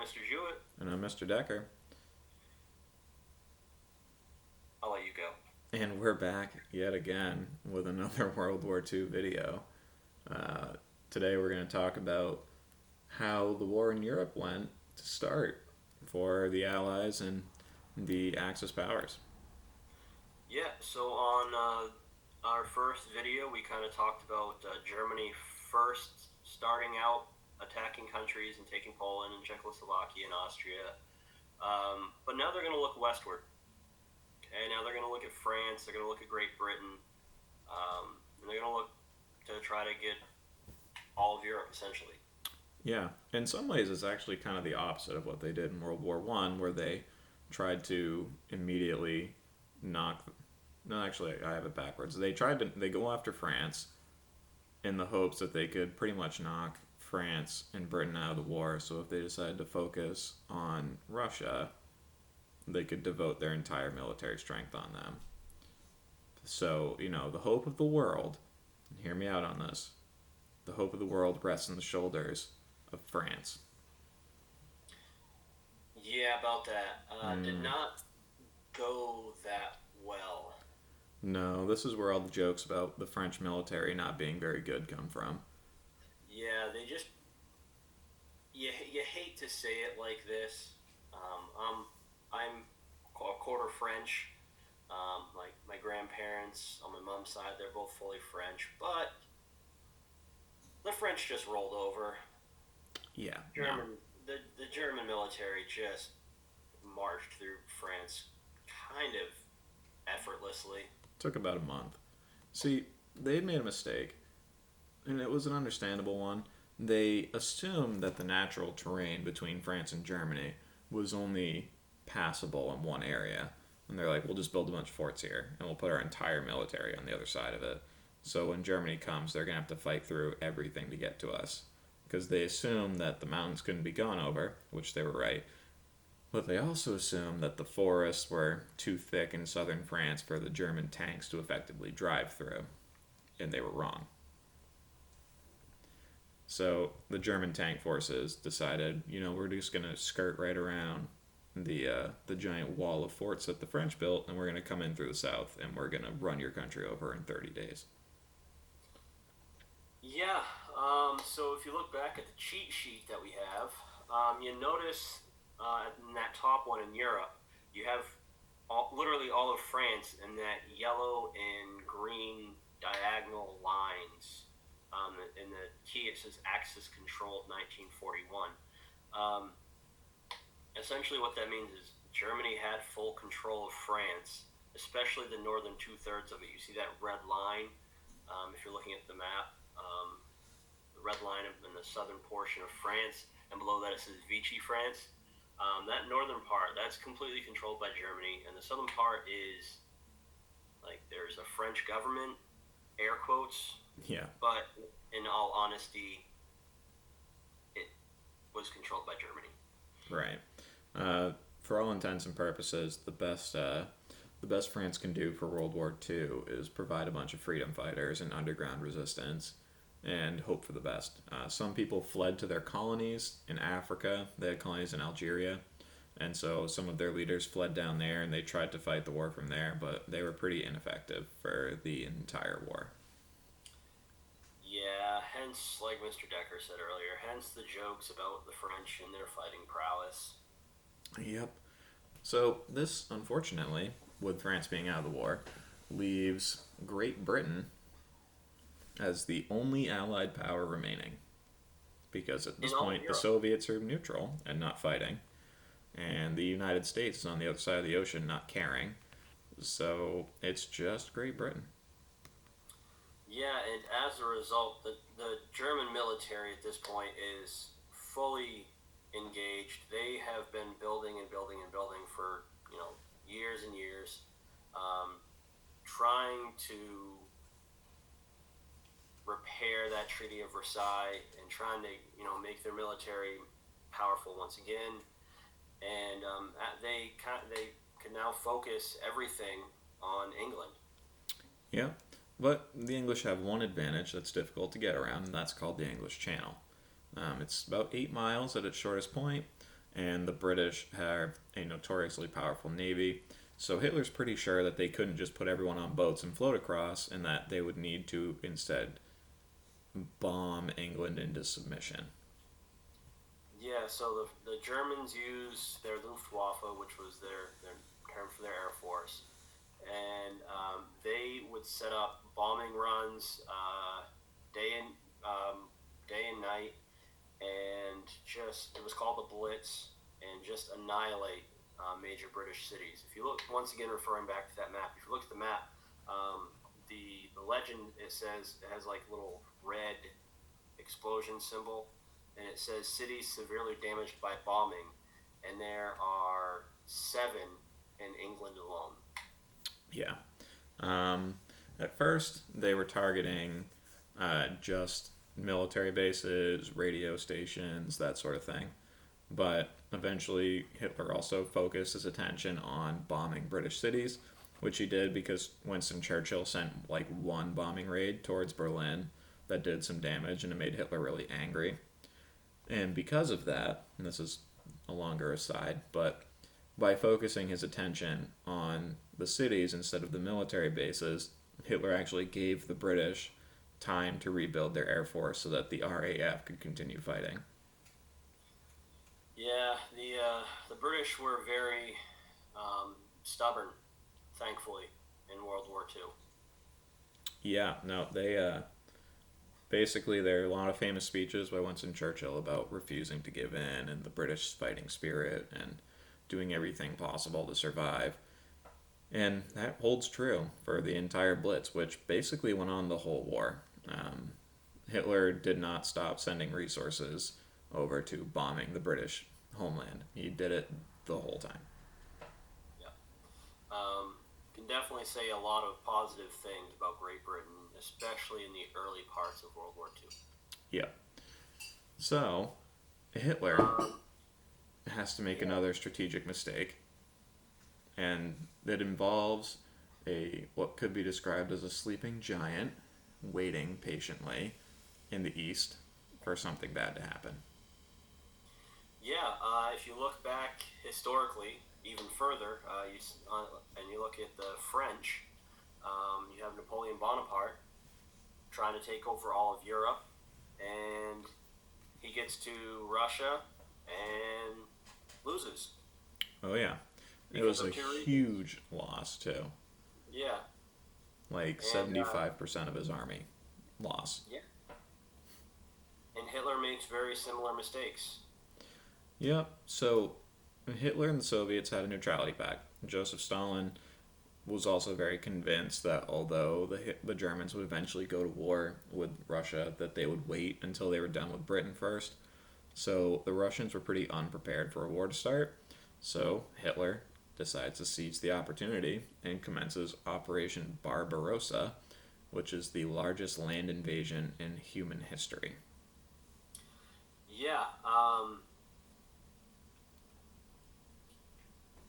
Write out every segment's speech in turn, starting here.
Mr. Jewett. And I'm Mr. Decker. I'll let you go. And we're back yet again with another World War II video. Uh, Today we're going to talk about how the war in Europe went to start for the Allies and the Axis powers. Yeah, so on our first video, we kind of talked about Germany first starting out attacking countries and taking Poland and Czechoslovakia and Austria. But now they're going to look westward. Okay, now they're going to look at France, they're going to look at Great Britain, and they're going to look to try to get all of Europe, essentially. Yeah, in some ways it's actually kind of the opposite of what they did in World War One, where they tried to immediately knock. No, actually, I have it backwards. They go after France in the hopes that they could pretty much knock France and Britain out of the war. So if they decided to focus on Russia, they could devote their entire military strength on them. So, the hope of the world, and hear me out on this, the hope of the world rests on the shoulders of France. Yeah, about that. Did not go that well. No, this is where all the jokes about the French military not being very good come from. Yeah, they just you hate to say it like this. I'm a quarter French. Like my grandparents on my mom's side, they're both fully French, but the French just rolled over. Yeah, no. The German military just marched through France kind of effortlessly. Took about a month. See, they had made a mistake, and it was an understandable one. They assumed that the natural terrain between France and Germany was only passable in one area. And they're like, we'll just build a bunch of forts here, and we'll put our entire military on the other side of it. So when Germany comes, they're going to have to fight through everything to get to us. Because they assumed that the mountains couldn't be gone over, which they were right. But they also assumed that the forests were too thick in southern France for the German tanks to effectively drive through. And they were wrong. So the German tank forces decided, we're just going to skirt right around the giant wall of forts that the French built, and we're going to come in through the south, and we're going to run your country over in 30 days. Yeah. So if you look back at the cheat sheet that we have, you notice in that top one in Europe, you have literally all of France in that yellow and green diagonal lines. In the key, it says Axis controlled 1941. Essentially, what that means is Germany had full control of France, especially the northern two-thirds of it. You see that red line, if you're looking at the map, the red line in the southern portion of France, and below that it says Vichy France. That northern part, that's completely controlled by Germany, and the southern part is, like, there's a French government, air quotes, Yeah. but in all honesty, it was controlled by Germany. Right. For all intents and purposes, the best France can do for World War II is provide a bunch of freedom fighters and underground resistance, and hope for the best. Some people fled to their colonies in Africa. They had colonies in Algeria, and so some of their leaders fled down there, and they tried to fight the war from there, but they were pretty ineffective for the entire war. Yeah, hence, like Mr. Decker said earlier, hence the jokes about the French and their fighting prowess. Yep. So this, unfortunately, with France being out of the war, leaves Great Britain as the only Allied power remaining. Because at this In all of point, the Europe. Soviets are neutral and not fighting, and the United States is on the other side of the ocean not caring. So it's just Great Britain. Yeah, and as a result, the German military at this point is fully engaged. They have been building and building and building for, years and years, trying to repair that Treaty of Versailles and trying to, make their military powerful once again. And they can now focus everything on England. Yeah. But the English have one advantage that's difficult to get around, and that's called the English Channel. It's about 8 miles at its shortest point, and the British have a notoriously powerful navy. So Hitler's pretty sure that they couldn't just put everyone on boats and float across, and that they would need to instead bomb England into submission. Yeah, so the Germans used their Luftwaffe, which was their term for their air force, and they would set up bombing runs day and day and night, and just it was called the Blitz, and just annihilate major British cities. If you look once again, referring back to that map, if you look at the map, the legend it says it has like little red explosion symbol, and it says cities severely damaged by bombing, and there are 7 in England alone. Yeah. Um, at first, they were targeting just military bases, radio stations, that sort of thing. But eventually, Hitler also focused his attention on bombing British cities, which he did because Winston Churchill sent like one bombing raid towards Berlin that did some damage, and it made Hitler really angry. And because of that, and this is a longer aside, but by focusing his attention on the cities instead of the military bases, Hitler actually gave the British time to rebuild their air force so that the RAF could continue fighting. Yeah, the British were very stubborn, thankfully, in World War II. Yeah, no, they basically there are a lot of famous speeches by Winston Churchill about refusing to give in and the British fighting spirit and doing everything possible to survive. And that holds true for the entire Blitz, which basically went on the whole war. Um, Hitler did not stop sending resources over to bombing the British homeland. He did it the whole time. Yeah, can definitely say a lot of positive things about Great Britain, especially in the early parts of World War II. Yeah. So, Hitler Um, has to make yeah, another strategic mistake, and that involves a what could be described as a sleeping giant waiting patiently in the east for something bad to happen. yeah. If you look back historically, even further, and you look at the French, you have Napoleon Bonaparte trying to take over all of Europe, and he gets to Russia and loses Oh yeah, it because was of a 2 reasons. huge loss too. Yeah, Like and 75% of his army loss. yeah, and Hitler makes very similar mistakes. Yep. So Hitler and the Soviets had a neutrality pact. Joseph Stalin was also very convinced that although the Germans would eventually go to war with Russia, that they would wait until they were done with Britain first. So the Russians were pretty unprepared for a war to start. So Hitler decides to seize the opportunity and commences Operation Barbarossa, which is the largest land invasion in human history. Yeah,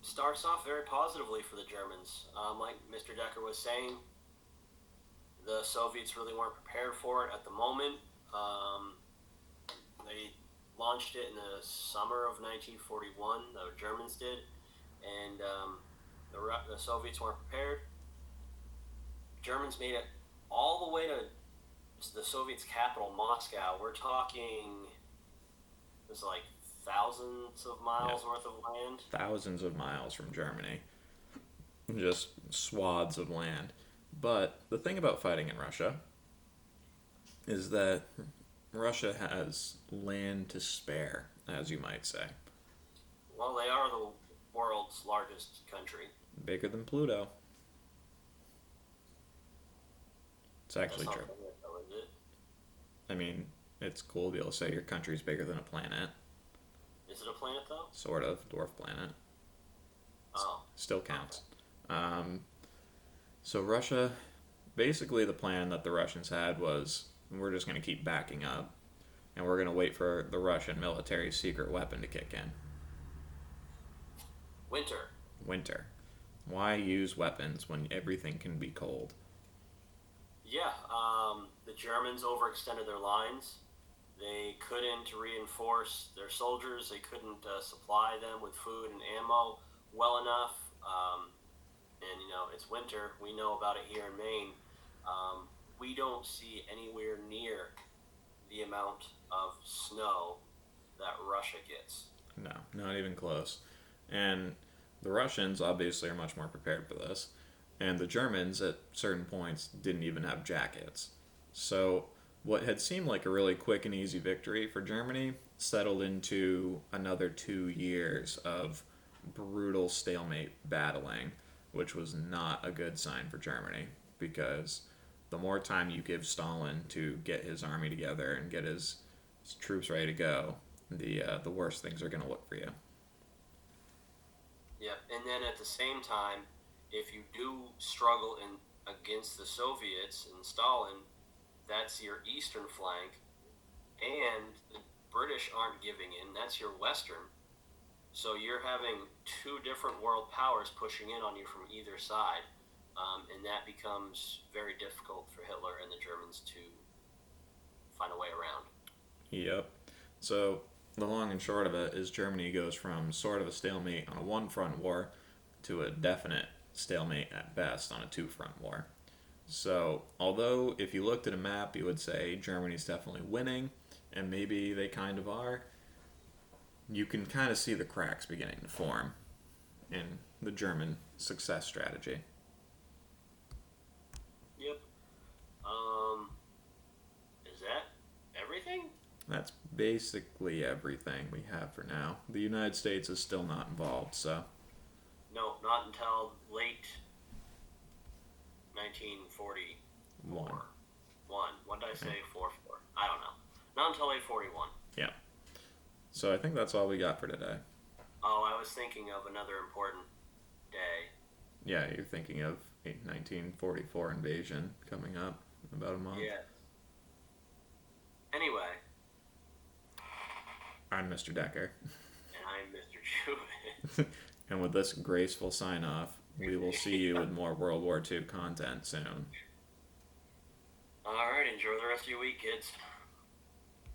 starts off very positively for the Germans. Like Mr. Decker was saying, the Soviets really weren't prepared for it at the moment. Um, they launched it in the summer of 1941. The Germans did, and the Soviets weren't prepared. Germans made it all the way to the Soviets' capital, Moscow. We're talking it was like thousands of Yeah, miles worth of land. thousands of miles from Germany, just swaths of land. But the thing about fighting in Russia is that Russia has land to spare, as you might say. Well, they are the world's largest country. Bigger than Pluto. It's That's actually not true. fair, though, is it? I mean, it's cool to be able to say your country's bigger than a planet. Is it a planet though? Sort of. Dwarf planet. Oh, Still okay. counts. Um, so Russia, basically the plan that the Russians had was we're just going to keep backing up and we're going to wait for the Russian military's secret weapon to kick in. Winter. Winter. Why use weapons when everything can be cold? Yeah. The Germans overextended their lines, They couldn't reinforce their soldiers. They couldn't supply them with food and ammo well enough. And it's winter. We know about it here in Maine. We don't see anywhere near the amount of snow that Russia gets. No, not even close. And the Russians obviously are much more prepared for this. And the Germans, at certain points, didn't even have jackets. So, what had seemed like a really quick and easy victory for Germany settled into another 2 years of brutal stalemate battling, which was not a good sign for Germany because the more time you give Stalin to get his army together and get his troops ready to go, the worse things are going to look for you. Yep. And then at the same time, if you do struggle against the Soviets and Stalin, that's your eastern flank, and the British aren't giving in. That's your western. So you're having two different world powers pushing in on you from either side, and that becomes very difficult for Hitler and the Germans to find a way around. Yep. So the long and short of it is Germany goes from sort of a stalemate on a one front war to a definite stalemate at best on a two front war. So, although if you looked at a map, you would say Germany's definitely winning, and maybe they kind of are, you can kind of see the cracks beginning to form in the German success strategy. Yep. Is that everything? That's basically everything we have for now. The United States is still not involved, so No, not until late 1941. one. What did I say? Okay. 44. I don't know. Not until 841. Yeah. So I think that's all we got for today. Oh, I was thinking of another important day. Yeah, you're thinking of a 1944 invasion coming up in about a month. Yeah. Anyway, I'm Mr. Decker. and I'm Mr. Jubin. And with this graceful sign off, we will see you with more World War II content soon. All right, enjoy the rest of your week, kids.